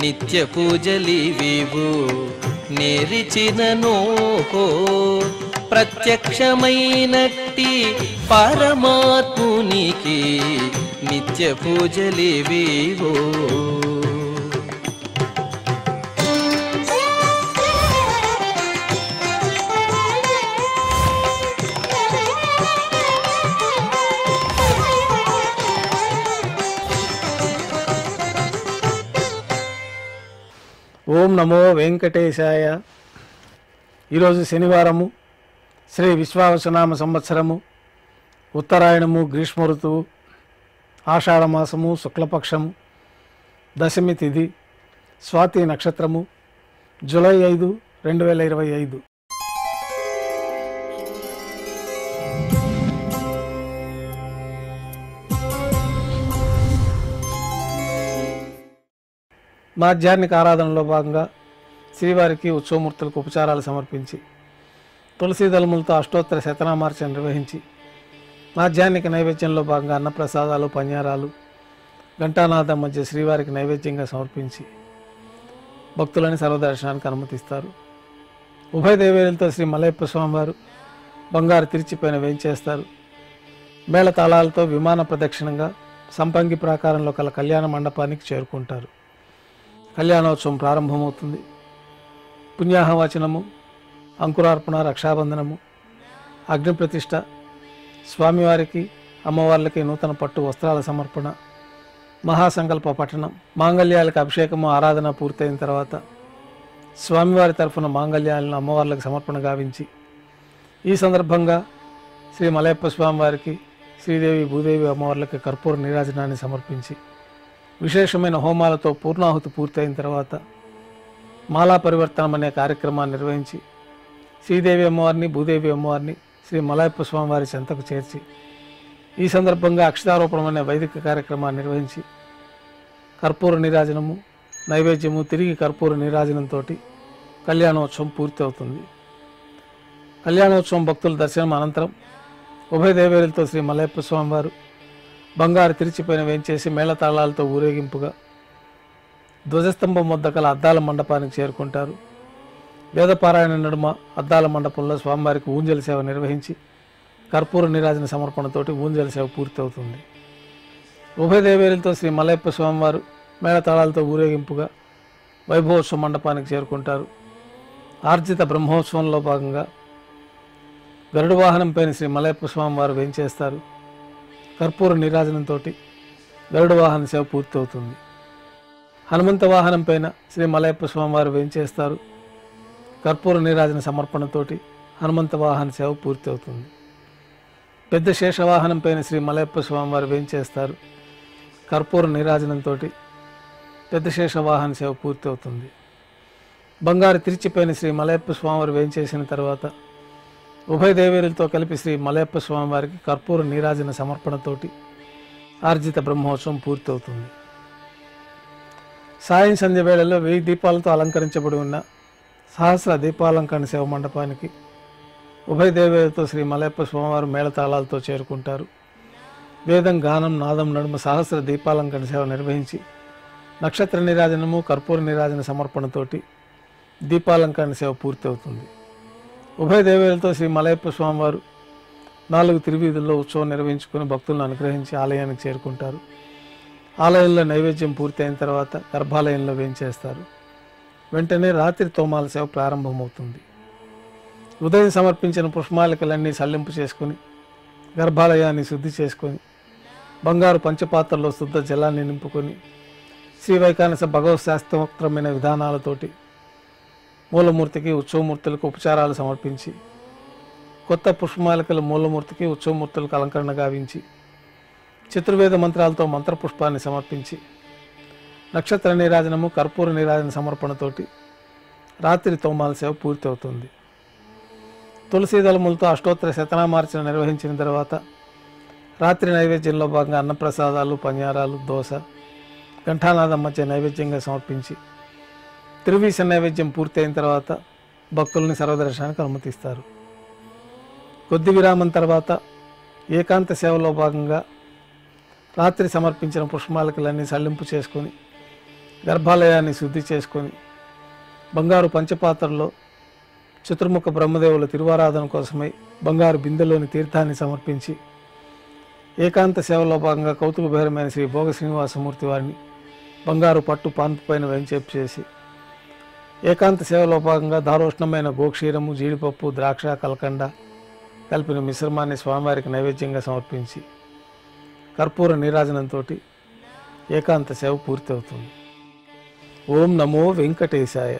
నిత్య పూజలివివు నేరిచినను ప్రత్యక్షమైనట్టి పరమాత్మునికి నిత్య పూజలివివు. ఓం నమో వెంకటేశాయ. ఈరోజు శనివారము, శ్రీ విశ్వావసునామ సంవత్సరము, ఉత్తరాయణము, గ్రీష్మ ఋతువు, ఆషాఢమాసము, శుక్లపక్షము, దశమి తిథి, స్వాతి నక్షత్రము, జూలై 5, 2025. మాధ్యాహ్నిక ఆరాధనలో భాగంగా శ్రీవారికి ఉత్సవమూర్తులకు ఉపచారాలు సమర్పించి తులసీ దళములతో అష్టోత్తర శతనామార్చన నిర్వహించి మాధ్యాహ్నిక నైవేద్యంలో భాగంగా అన్నప్రసాదాలు, పన్యారాలు, ఘంటానాదం మధ్య శ్రీవారికి నైవేద్యంగా సమర్పించి భక్తులని సర్వదర్శనానికి అనుమతిస్తారు. ఉభయ దేవేరులతో శ్రీ మలయప్ప స్వామివారు బంగారు తిరిచిపైన వేయించేస్తారు. మేళ తాళాలతో విమాన ప్రదక్షిణంగా సంపంగి ప్రాకారంలో కల కళ్యాణ మండపానికి చేరుకుంటారు. కళ్యాణోత్సవం ప్రారంభమవుతుంది. పుణ్యాహవచనము, అంకురార్పణ, రక్షాబంధనము, అగ్నిప్రతిష్ఠ, స్వామివారికి అమ్మవార్లకి నూతన పట్టు వస్త్రాల సమర్పణ, మహాసంకల్ప పఠనం, మాంగళ్యాలకు అభిషేకము, ఆరాధన పూర్తయిన తర్వాత స్వామివారి తరఫున మాంగళ్యాలను అమ్మవార్లకు సమర్పణ గావించి ఈ సందర్భంగా శ్రీ మలయప్ప స్వామివారికి శ్రీదేవి, భూదేవి అమ్మవార్లకి కర్పూర నీరాజనాన్ని సమర్పించి విశేషమైన హోమాలతో పూర్ణాహుతి పూర్తయిన తర్వాత మాలా పరివర్తనం అనే కార్యక్రమాన్ని నిర్వహించి శ్రీదేవి అమ్మవారిని, భూదేవి అమ్మవారిని శ్రీ మలయప్ప స్వామివారి చెంతకు చేర్చి ఈ సందర్భంగా అక్షతారోపణం అనే వైదిక కార్యక్రమాన్ని నిర్వహించి కర్పూర నీరాజనము, నైవేద్యము, తిరిగి కర్పూర నీరాజనంతో కళ్యాణోత్సవం పూర్తి అవుతుంది. కళ్యాణోత్సవం భక్తుల దర్శనం అనంతరం ఉభయ దేవేరులతో శ్రీ మలయప్ప స్వామివారు బంగారు తిరిచిపైన వేయించేసి మేళతాళాలతో ఊరేగింపుగా ధ్వజస్తంభం వద్ద కల అద్దాల మండపానికి చేరుకుంటారు. వేదపారాయణ నడుమ అద్దాల మండపంలో స్వామివారికి ఊంజల సేవ నిర్వహించి కర్పూర నీరాజన సమర్పణతోటి ఊంజల సేవ పూర్తి అవుతుంది. ఉభయ దేవేరులతో శ్రీ మలయప్ప స్వామివారు మేళతాళాలతో ఊరేగింపుగా వైభవోత్సవ మండపానికి చేరుకుంటారు. ఆర్జిత బ్రహ్మోత్సవంలో భాగంగా గరుడ వాహనం పైన శ్రీ మలయప్ప స్వామివారు వేయించేస్తారు. కర్పూర నీరాజనంతో గరుడ వాహన సేవ పూర్తి అవుతుంది. హనుమంత వాహనం పైన శ్రీ మలయప్ప స్వామివారు వేయించేస్తారు. కర్పూర నీరాజన సమర్పణతోటి హనుమంత వాహన సేవ పూర్తి అవుతుంది. పెద్ద శేషవాహనం పైన శ్రీ మలయప్ప స్వామివారు వేయించేస్తారు. కర్పూర నీరాజనంతో పెద్ద శేషవాహన సేవ పూర్తి అవుతుంది. బంగారు తిరిచిపైన శ్రీ మలయప్ప స్వామివారు వేయించేసిన తర్వాత ఉభయ దేవేరులతో కలిపి శ్రీ మలయప్ప స్వామివారికి కర్పూర నీరాజన సమర్పణతోటి ఆర్జిత బ్రహ్మోత్సవం పూర్తి అవుతుంది. సాయం సంధ్య వేళల్లో 1000 దీపాలతో అలంకరించబడి ఉన్న సహస్ర దీపాలంకరణ సేవ మండపానికి ఉభయ దేవేరులతో శ్రీ మలయప్ప స్వామివారు మేళతాళాలతో చేరుకుంటారు. వేదం, గానం, నాదం నడుమ సహస్ర దీపాలంకరణ సేవ నిర్వహించి నక్షత్ర నీరాజనము, కర్పూర నీరాజన సమర్పణతోటి దీపాలంకరణ సేవ పూర్తి అవుతుంది. ఉభయ దేవేరులతో శ్రీ మలయప్ప స్వామివారు 4 తిరువీధుల్లో ఉత్సవం నిర్వహించుకుని భక్తులను అనుగ్రహించి ఆలయానికి చేరుకుంటారు. ఆలయంలో నైవేద్యం పూర్తి అయిన తర్వాత గర్భాలయంలో వేయించేస్తారు. వెంటనే రాత్రి తోమాల సేవ ప్రారంభమవుతుంది. ఉదయం సమర్పించిన పుష్పమాలికలన్నీ సల్లింపు చేసుకుని గర్భాలయాన్ని శుద్ధి చేసుకొని బంగారు పంచపాత్రలో శుద్ధ జలాన్ని నింపుకొని శ్రీ వైకానస భగవత్ శాస్త్రోక్తమైన విధానాలతోటి మూలమూర్తికి, ఉత్సవమూర్తులకు ఉపచారాలు సమర్పించి కొత్త పుష్పమాలికలు మూలమూర్తికి, ఉత్సవమూర్తులకు అలంకరణ గావించి చతుర్వేద మంత్రాలతో మంత్రపుష్పాన్ని సమర్పించి నక్షత్ర నీరాజనము, కర్పూర నీరాజన సమర్పణతోటి రాత్రి తోమాల సేవ పూర్తి అవుతుంది. తులసీ దళములతో అష్టోత్తర శతనామార్చన నిర్వహించిన తర్వాత రాత్రి నైవేద్యంలో భాగంగా అన్నప్రసాదాలు, పన్యారాలు, దోశ, ఘంటానాదం మధ్య నైవేద్యంగా సమర్పించి తిరువీస నైవేద్యం పూర్తి అయిన తర్వాత భక్తుల్ని సర్వదర్శనానికి అనుమతిస్తారు. కొద్ది విరామం తర్వాత ఏకాంత సేవలో భాగంగా రాత్రి సమర్పించిన పుష్పమాలికలన్నీ సల్లింపు చేసుకొని గర్భాలయాన్ని శుద్ధి చేసుకొని బంగారు పంచపాత్రలో చతుర్ముఖ బ్రహ్మదేవుల తిరువారాధన కోసమై బంగారు బిందెలోని తీర్థాన్ని సమర్పించి ఏకాంత సేవలో భాగంగా కౌతుకభైరమైన శ్రీ భోగ శ్రీనివాసమూర్తి వారిని బంగారు పట్టు పాన్పు పైన వెంచేపు చేసి ఏకాంత సేవలో భాగంగా దారోష్ణమైన గోక్షీరము జీడిపప్పు ద్రాక్ష కలకండ కలిపిన మిశ్రమాన్ని స్వామివారికి నైవేద్యంగా సమర్పించి కర్పూర నీరాజనంతో ఏకాంత సేవ పూర్తి అవుతుంది. ఓం నమో వెంకటేశాయ.